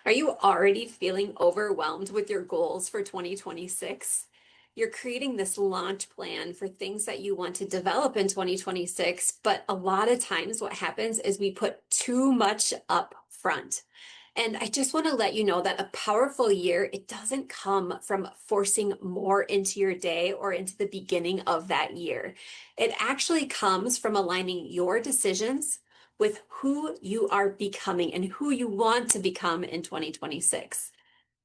Are you already feeling overwhelmed with your goals for 2026? You're creating this launch plan for things that you want to develop in 2026, but a lot of times what happens is we put too much up front. And I just want to let you know that a powerful year, it doesn't come from forcing more into your day or into the beginning of that year. It actually comes from aligning your decisions with who you are becoming and who you want to become in 2026.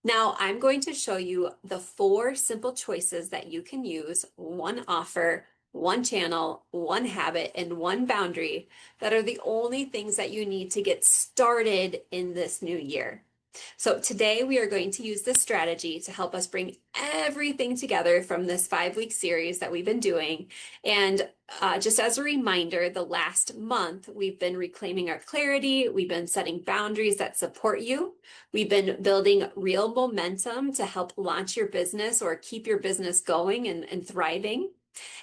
Now, I'm going to show you the 4 simple choices that you can use, one offer, one channel, one habit, and one boundary that are the only things that you need to get started in this new year. So today we are going to use this strategy to help us bring everything together from this 5-week series that we've been doing. And just as a reminder, the last month we've been reclaiming our clarity. We've been setting boundaries that support you. We've been building real momentum to help launch your business or keep your business going and thriving.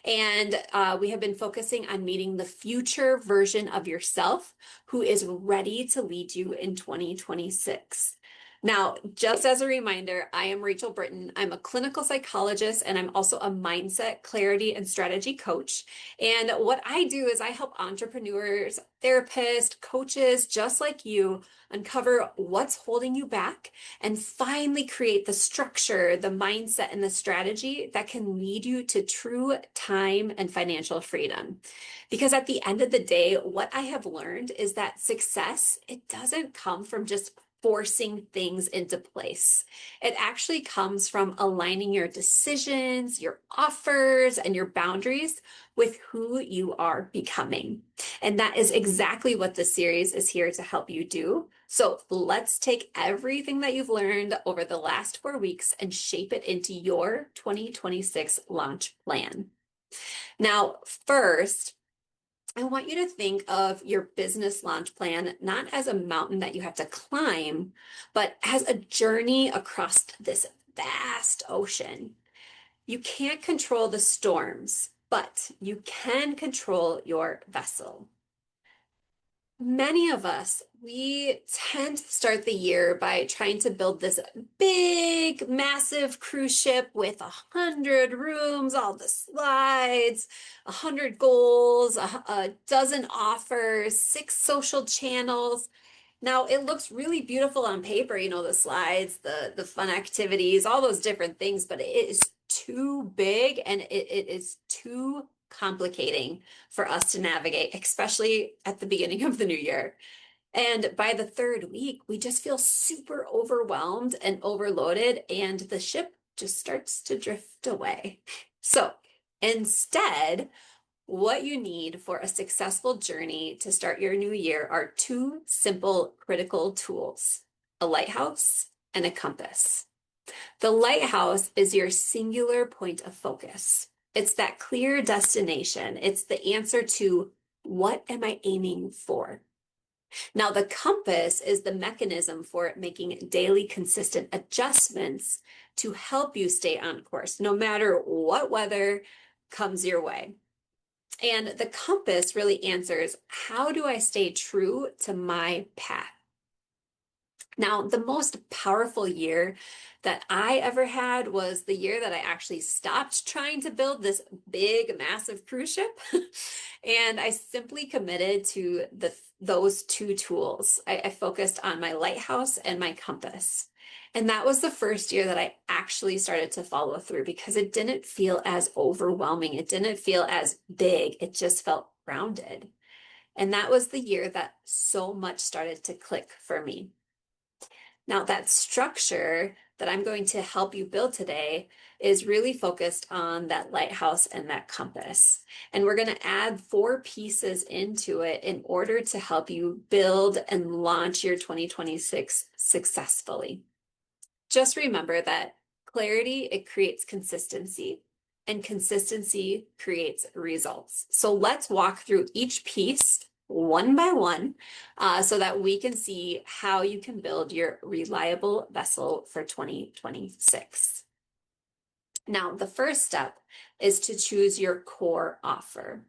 And we have been focusing on meeting the future version of yourself who is ready to lead you in 2026. Now, just as a reminder, I am Rachael Britton. I'm a clinical psychologist and I'm also a mindset, clarity, and strategy coach. And what I do is I help entrepreneurs, therapists, coaches just like you uncover what's holding you back and finally create the structure, the mindset, and the strategy that can lead you to true time and financial freedom. Because at the end of the day, what I have learned is that success, it doesn't come from just forcing things into place. It actually comes from aligning your decisions, your offers, and your boundaries with who you are becoming. And that is exactly what this series is here to help you do. So let's take everything that you've learned over the last 4 weeks and shape it into your 2026 launch plan. Now, first, I want you to think of your business launch plan not as a mountain that you have to climb, but as a journey across this vast ocean. You can't control the storms, but you can control your vessel. Many of us, we tend to start the year by trying to build this big, massive cruise ship with 100 rooms, all the slides, 100 goals, a dozen offers, 6 social channels. Now, it looks really beautiful on paper, the slides, the fun activities, all those different things, but it is too big and it is too complicating for us to navigate, especially at the beginning of the new year. And by the 3rd week, we just feel super overwhelmed and overloaded, and the ship just starts to drift away. So instead, what you need for a successful journey to start your new year are 2 simple critical tools: a lighthouse and a compass. The lighthouse is your singular point of focus. It's that clear destination. It's the answer to what am I aiming for? Now, the compass is the mechanism for making daily consistent adjustments to help you stay on course, no matter what weather comes your way. And the compass really answers, how do I stay true to my path? Now, the most powerful year that I ever had was the year that I actually stopped trying to build this big, massive cruise ship. And I simply committed to those 2 tools. I focused on my lighthouse and my compass. And that was the first year that I actually started to follow through because it didn't feel as overwhelming. It didn't feel as big. It just felt grounded. And that was the year that so much started to click for me. Now, that structure that I'm going to help you build today is really focused on that lighthouse and that compass. And we're going to add 4 pieces into it in order to help you build and launch your 2026 successfully. Just remember that clarity, it creates consistency, and consistency creates results. So let's walk through each piece one by one so that we can see how you can build your reliable vessel for 2026. Now, the first step is to choose your core offer.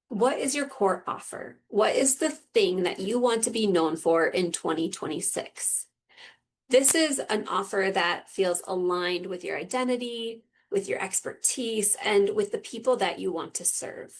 What is your core offer? What is the thing that you want to be known for in 2026? This is an offer that feels aligned with your identity, with your expertise, and with the people that you want to serve.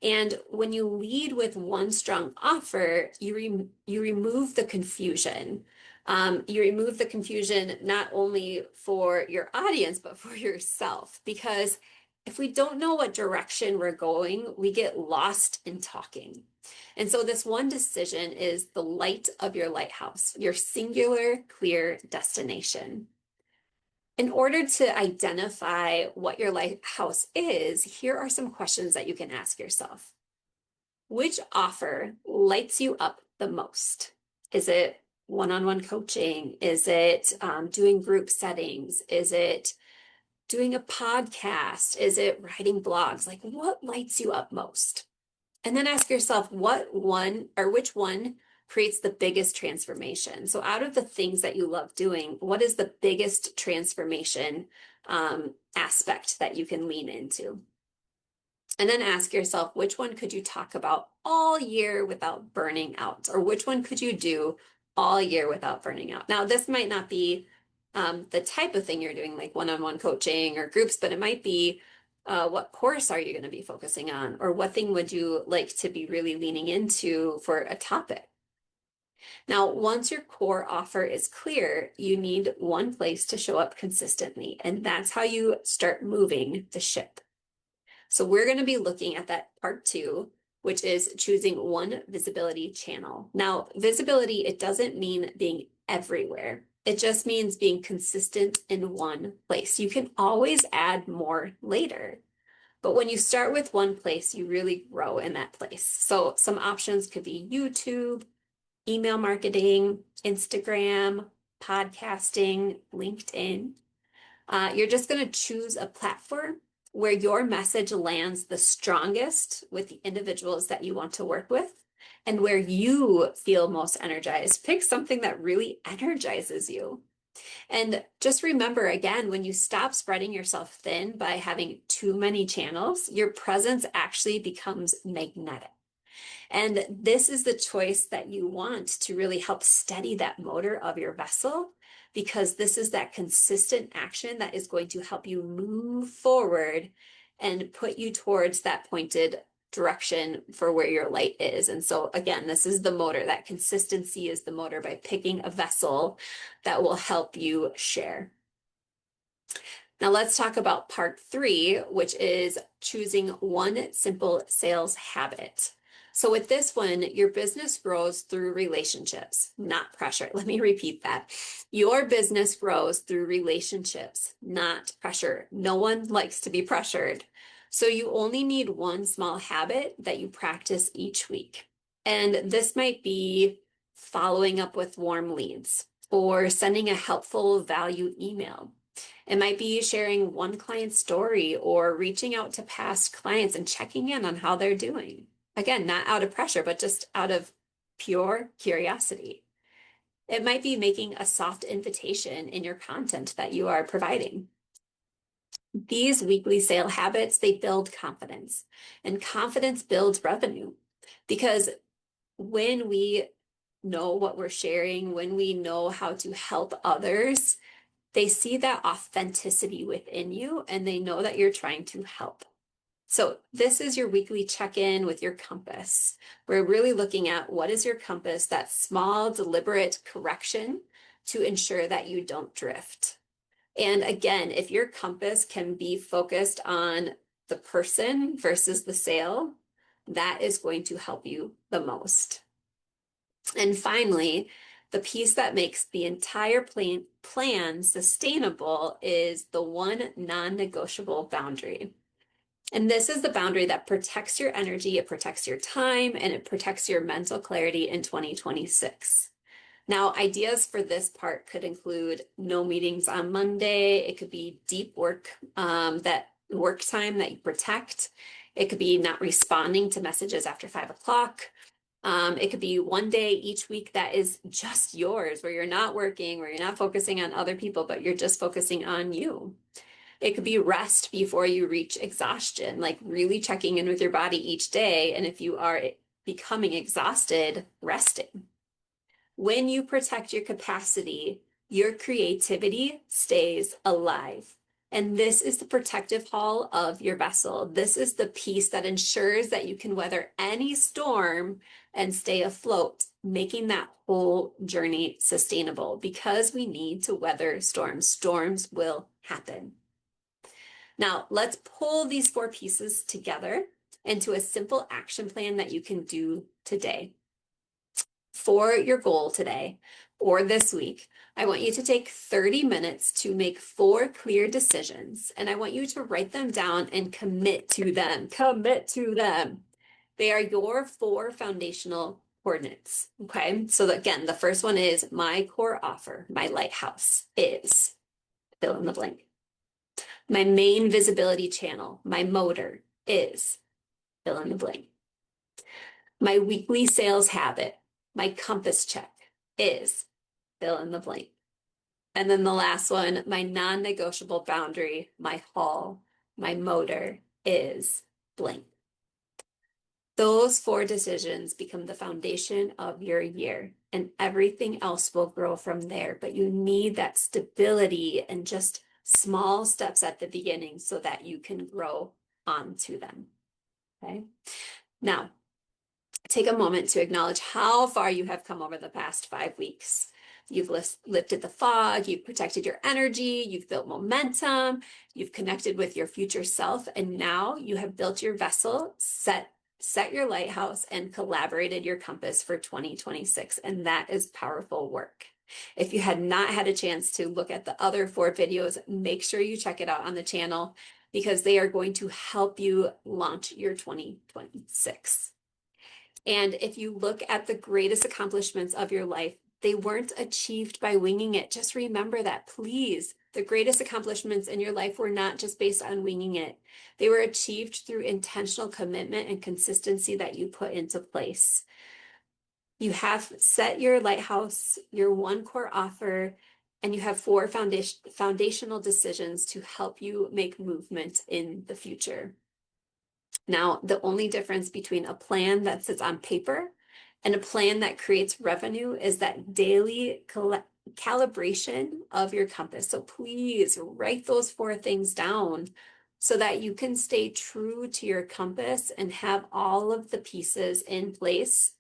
And when you lead with one strong offer, you remove the confusion. You remove the confusion not only for your audience, but for yourself. Because if we don't know what direction we're going, we get lost in talking. And so this one decision is the light of your lighthouse, your singular, clear destination. In order to identify what your lighthouse is, here are some questions that you can ask yourself. Which offer lights you up the most? Is it one-on-one coaching? Is it doing group settings? Is it doing a podcast? Is it writing blogs? Like, what lights you up most? And then ask yourself which one creates the biggest transformation. So out of the things that you love doing, what is the biggest transformation aspect that you can lean into? And then ask yourself, which one could you talk about all year without burning out? Or which one could you do all year without burning out? Now, this might not be the type of thing you're doing, like one-on-one coaching or groups, but it might be what course are you going to be focusing on? Or what thing would you like to be really leaning into for a topic? Now, once your core offer is clear, you need one place to show up consistently. And that's how you start moving the ship. So we're going to be looking at that part 2, which is choosing one visibility channel. Now, visibility, it doesn't mean being everywhere. It just means being consistent in one place. You can always add more later. But when you start with one place, you really grow in that place. So some options could be YouTube, email marketing, Instagram, podcasting, LinkedIn. You're just going to choose a platform where your message lands the strongest with the individuals that you want to work with and where you feel most energized. Pick something that really energizes you. And just remember, again, when you stop spreading yourself thin by having too many channels, your presence actually becomes magnetic. And this is the choice that you want to really help steady that motor of your vessel, because this is that consistent action that is going to help you move forward and put you towards that pointed direction for where your light is. And so again, this is the motor. That consistency is the motor by picking a vessel that will help you share. Now let's talk about part 3, which is choosing one simple sales habit. So with this one, your business grows through relationships, not pressure. Let me repeat that. Your business grows through relationships, not pressure. No one likes to be pressured. So you only need one small habit that you practice each week. And this might be following up with warm leads or sending a helpful value email. It might be sharing one client's story or reaching out to past clients and checking in on how they're doing. Again, not out of pressure, but just out of pure curiosity. It might be making a soft invitation in your content that you are providing. These weekly sale habits, they build confidence, and confidence builds revenue, because when we know what we're sharing, when we know how to help others, they see that authenticity within you and they know that you're trying to help. So this is your weekly check-in with your compass. We're really looking at what is your compass, that small, deliberate correction to ensure that you don't drift. And again, if your compass can be focused on the person versus the sale, that is going to help you the most. And finally, the piece that makes the entire plan sustainable is the one non-negotiable boundary. And this is the boundary that protects your energy, it protects your time, and it protects your mental clarity in 2026. Now, ideas for this part could include no meetings on Monday. It could be deep work, that work time that you protect. It could be not responding to messages after 5 o'clock. It could be one day each week that is just yours, where you're not working, where you're not focusing on other people, but you're just focusing on you. It could be rest before you reach exhaustion, like really checking in with your body each day. And if you are becoming exhausted, resting. When you protect your capacity, your creativity stays alive. And this is the protective hull of your vessel. This is the piece that ensures that you can weather any storm and stay afloat, making that whole journey sustainable, because we need to weather storms. Storms will happen. Now, let's pull these 4 pieces together into a simple action plan that you can do today. For your goal today or this week, I want you to take 30 minutes to make 4 clear decisions, and I want you to write them down and commit to them. Commit to them. They are your 4 foundational coordinates. Okay, so again, the first one is my core offer, my lighthouse is fill in the blank. My main visibility channel, my motor is fill in the blank. My weekly sales habit, my compass check is fill in the blank. And then the last one, my non-negotiable boundary, my haul, my motor is blank. Those 4 decisions become the foundation of your year, and everything else will grow from there. But you need that stability and just small steps at the beginning so that you can grow onto them. Okay. Now, take a moment to acknowledge how far you have come over the past 5 weeks. You've lifted the fog, you've protected your energy, you've built momentum, you've connected with your future self, and now you have built your vessel, set your lighthouse, and collaborated your compass for 2026. And that is powerful work. If you had not had a chance to look at the other 4 videos, make sure you check it out on the channel, because they are going to help you launch your 2026. And if you look at the greatest accomplishments of your life, they weren't achieved by winging it. Just remember that, please. The greatest accomplishments in your life were not just based on winging it. They were achieved through intentional commitment and consistency that you put into place. You have set your lighthouse, your 1 core offer, and you have 4 foundational decisions to help you make movement in the future. Now, the only difference between a plan that sits on paper and a plan that creates revenue is that daily calibration of your compass. So please write those 4 things down so that you can stay true to your compass and have all of the pieces in place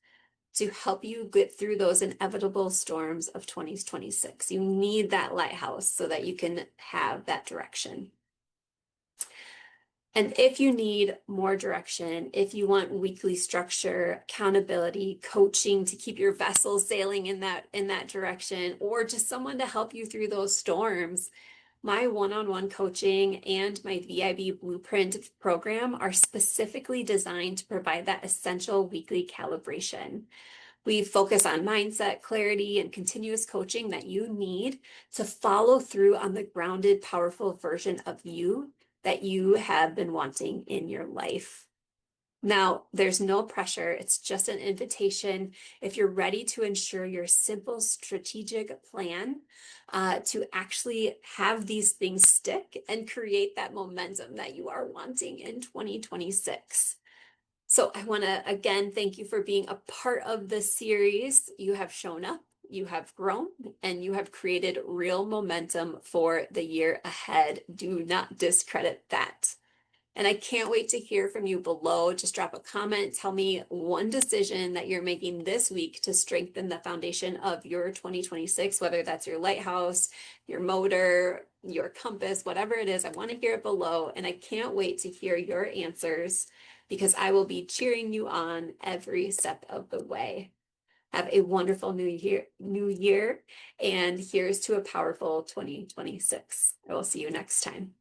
to help you get through those inevitable storms of 2026. You need that lighthouse so that you can have that direction. And if you need more direction, if you want weekly structure, accountability, coaching to keep your vessel sailing in that direction, or just someone to help you through those storms, my one-on-one coaching and my VIB Blueprint program are specifically designed to provide that essential weekly calibration. We focus on mindset, clarity, and continuous coaching that you need to follow through on the grounded, powerful version of you that you have been wanting in your life. Now, there's no pressure. It's just an invitation. If you're ready to ensure your simple strategic plan to actually have these things stick and create that momentum that you are wanting in 2026. So I want to again thank you for being a part of this series. You have shown up, you have grown, and you have created real momentum for the year ahead. Do not discredit that. And I can't wait to hear from you below. Just drop a comment. Tell me one decision that you're making this week to strengthen the foundation of your 2026, whether that's your lighthouse, your motor, your compass, whatever it is. I want to hear it below. And I can't wait to hear your answers, because I will be cheering you on every step of the way. Have a wonderful new year, and here's to a powerful 2026. I will see you next time.